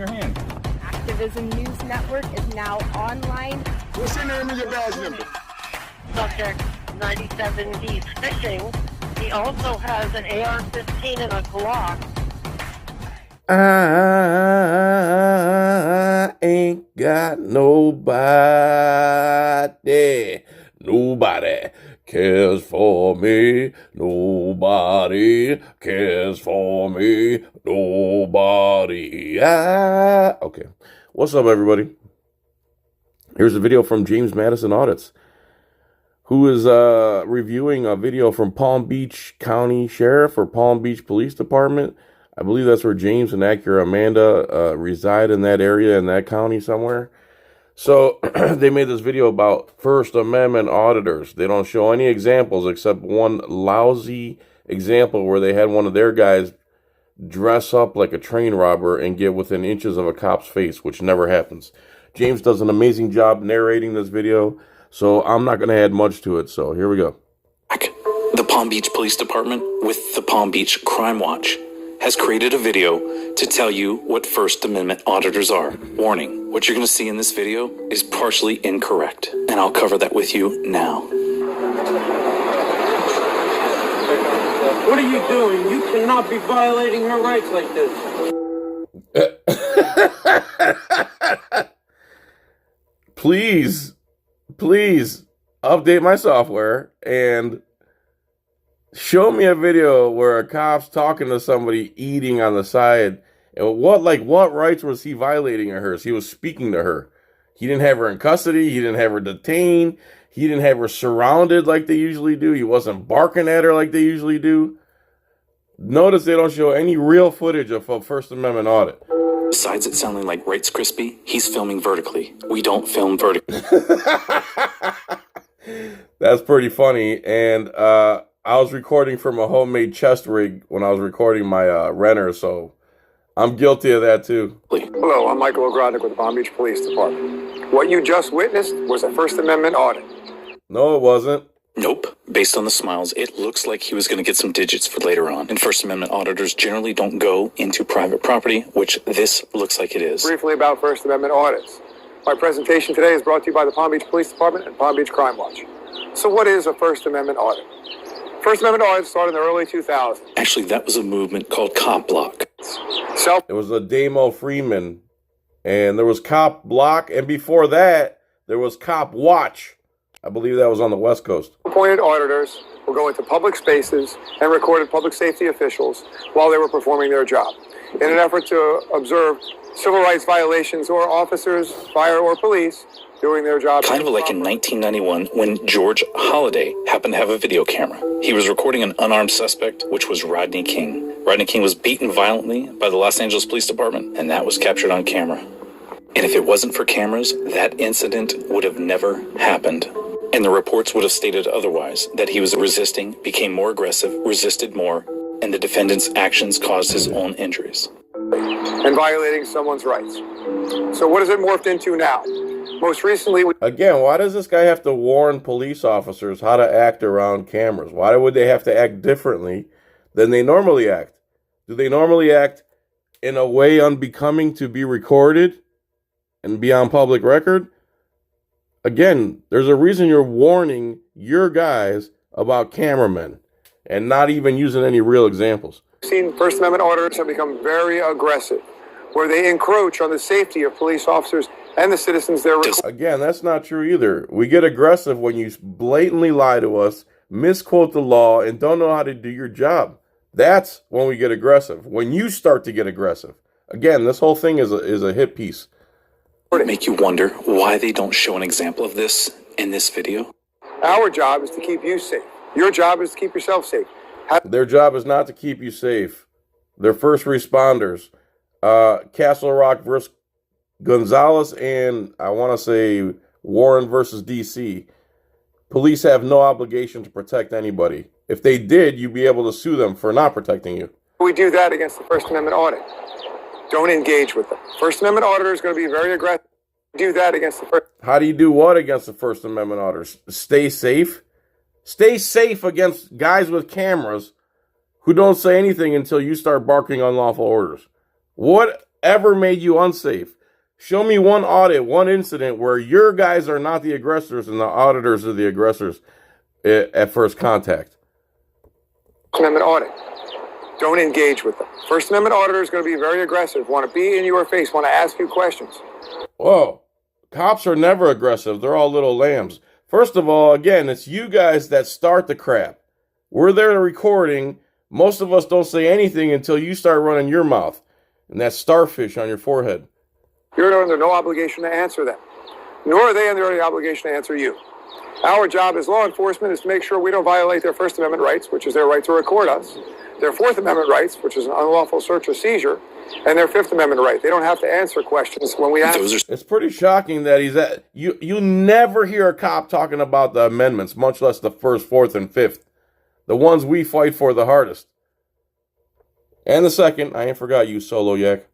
your hand. Activism News Network is now online. What's your name and your badge number? Subject 97, he's fishing. He also has an AR-15 and a Glock. I ain't got nobody. Nobody cares for me. Nobody cares for me. Nobody. Okay. What's up, everybody? Here's a video from James Madison Audits, who is reviewing a video from Palm Beach County Sheriff or Palm Beach Police Department. I believe that's where James and Acura Amanda reside, in that area, in that county somewhere. So they made this video about First Amendment auditors. They don't show any examples except one lousy example where they had one of their guys dress up like a train robber and get within inches of a cop's face, which never happens. James does an amazing job narrating this video, so I'm not going to add much to it. So here we go. The Palm Beach Police Department, with the Palm Beach Crime Watch, has created a video to tell you what First Amendment auditors are. Warning, what you're going to see in this video is partially incorrect, and I'll cover that with you now. What are you doing? You cannot be violating her rights like this. Please update my software and show me a video where a cop's talking to somebody eating on the side. And what rights was he violating of hers? He was speaking to her. He didn't have her in custody. He didn't have her detained. He didn't have her surrounded like they usually do. He wasn't barking at her like they usually do. Notice they don't show any real footage of a First Amendment audit. Besides it sounding like Rights Crispy, he's filming vertically. We don't film vertically. That's pretty funny. And I was recording from a homemade chest rig when I was recording my renter, so I'm guilty of that too. Hello, I'm Michael O'Grodnick with the Palm Beach Police Department. What you just witnessed was a First Amendment audit. No, it wasn't. Nope. Based on the smiles, it looks like he was going to get some digits for later on. And First Amendment auditors generally don't go into private property, which this looks like it is. Briefly about First Amendment audits. My presentation today is brought to you by the Palm Beach Police Department and Palm Beach Crime Watch. So what is a First Amendment audit? First Amendment audits started in the early 2000s. Actually, that was a movement called Cop Block. It was a Damo Freeman, and there was Cop Block, and before that, there was Cop Watch. I believe that was on the West Coast. Appointed auditors will go into public spaces and recorded public safety officials while they were performing their job in an effort to observe civil rights violations or officers, fire or police, doing their job. Kind of like in 1991 when George Holliday happened to have a video camera. He was recording an unarmed suspect, which was Rodney King. Rodney King was beaten violently by the Los Angeles Police Department, and that was captured on camera. And if it wasn't for cameras, that incident would have never happened. And the reports would have stated otherwise, that he was resisting, became more aggressive, resisted more, and the defendant's actions caused his own injuries. And violating someone's rights. So what is it morphed into now? Most recently... Again, why does this guy have to warn police officers how to act around cameras? Why would they have to act differently than they normally act? Do they normally act in a way unbecoming to be recorded and be on public record? Again, there's a reason you're warning your guys about cameramen and not even using any real examples. We've seen First Amendment auditors have become very aggressive, where they encroach on the safety of police officers and the citizens there. Again, that's not true either. We get aggressive when you blatantly lie to us, misquote the law, and don't know how to do your job. That's when we get aggressive. When you start to get aggressive. Again, this whole thing is a hit piece. Would it make you wonder why they don't show an example of this in this video? Our job is to keep you safe. Your job is to keep yourself safe. Their job is not to keep you safe. They're first responders. Castle Rock versus Gonzalez and I want to say Warren versus D.C. Police have no obligation to protect anybody. If they did, you'd be able to sue them for not protecting you. We do that against the First Amendment audit. Don't engage with them. First Amendment auditor is going to be very aggressive. Do that against the First. How do you do what against the First Amendment auditors? Stay safe? Stay safe against guys with cameras who don't say anything until you start barking unlawful orders. What ever made you unsafe? Show me one audit, one incident where your guys are not the aggressors and the auditors are the aggressors at first contact. First Amendment audit. Don't engage with them. First Amendment auditor is going to be very aggressive, want to be in your face, want to ask you questions. Whoa. Cops are never aggressive. They're all little lambs. First of all, again, it's you guys that start the crap. We're there recording. Most of us don't say anything until you start running your mouth and that starfish on your forehead. You're under no obligation to answer them, nor are they under any obligation to answer you. Our job as law enforcement is to make sure we don't violate their First Amendment rights, which is their right to record us, their Fourth Amendment rights, which is an unlawful search or seizure, and their Fifth Amendment right. They don't have to answer questions when we ask. It's pretty shocking that he's at. You never hear a cop talking about the amendments, much less the First, Fourth, and Fifth. The ones we fight for the hardest. And the second, I ain't forgot you, Solo Yak.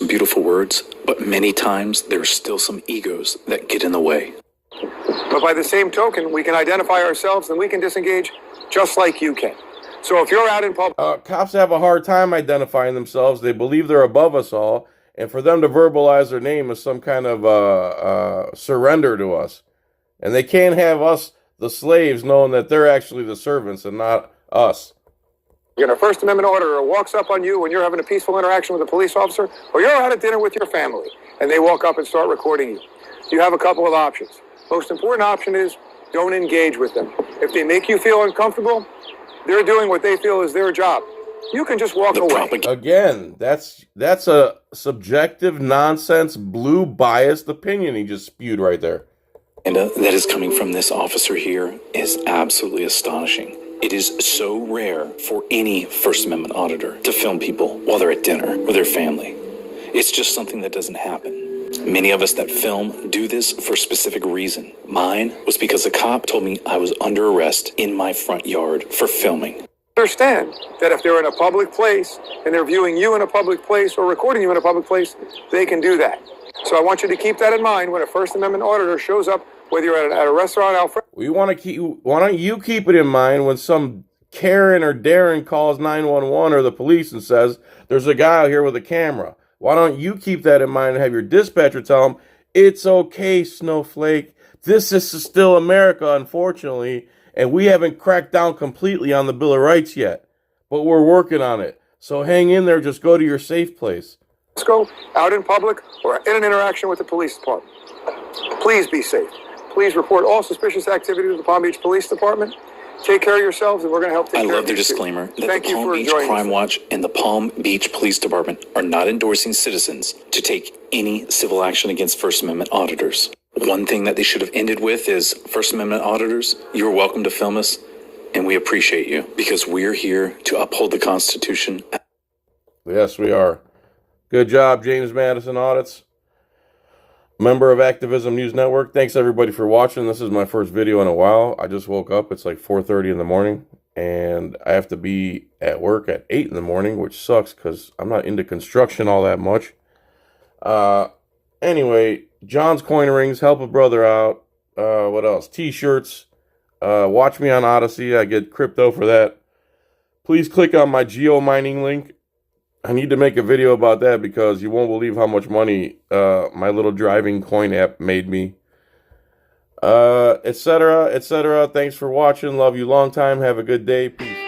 Beautiful words, but many times there are still some egos that get in the way. But by the same token, we can identify ourselves and we can disengage just like you can. So if you're out in public... cops have a hard time identifying themselves. They believe they're above us all. And for them to verbalize their name is some kind of surrender to us. And they can't have us, the slaves, knowing that they're actually the servants and not us. You're a First Amendment auditor walks up on you when you're having a peaceful interaction with a police officer, or you're out at dinner with your family, and they walk up and start recording you. You have a couple of options. Most important option is don't engage with them. If they make you feel uncomfortable, they're doing what they feel is their job. You can just walk away. Again, that's a subjective, nonsense, blue biased opinion he just spewed right there. And that is coming from this officer here is absolutely astonishing. It is so rare for any First Amendment auditor to film people while they're at dinner with their family. It's just something that doesn't happen. Many of us that film do this for a specific reason. Mine was because a cop told me I was under arrest in my front yard for filming. Understand that if they're in a public place and they're viewing you in a public place or recording you in a public place, they can do that. So I want you to keep that in mind when a First Amendment auditor shows up, whether you're at a restaurant out front. Why don't you keep it in mind when some Karen or Darren calls 911 or the police and says, there's a guy out here with a camera. Why don't you keep that in mind and have your dispatcher tell them, it's okay, Snowflake. This is still America, unfortunately, and we haven't cracked down completely on the Bill of Rights yet, but we're working on it. So hang in there, just go to your safe place. Let's go out in public or in an interaction with the police department. Please be safe. Please report all suspicious activity to the Palm Beach Police Department. Take care of yourselves, and we're going to help take care of you. I love their disclaimer that Thank the Palm Beach Crime Watch and the Palm Beach Police Department are not endorsing citizens to take any civil action against First Amendment auditors. One thing that they should have ended with is, First Amendment auditors, you're welcome to film us, and we appreciate you, because we're here to uphold the Constitution. Yes, we are. Good job, James Madison Audits. Member of Activism News Network. Thanks everybody for watching. This is my first video in a while. I just woke up. It's like 4:30 in the morning, and I have to be at work at 8 in the morning, which sucks because I'm not into construction all that much. Anyway, John's Coin Rings, help a brother out. What else? T-shirts. Watch me on Odyssey. I get crypto for that. Please click on my geo-mining link. I need to make a video about that because you won't believe how much money my little driving coin app made me. Etc., etc. Thanks for watching. Love you long time. Have a good day. Peace.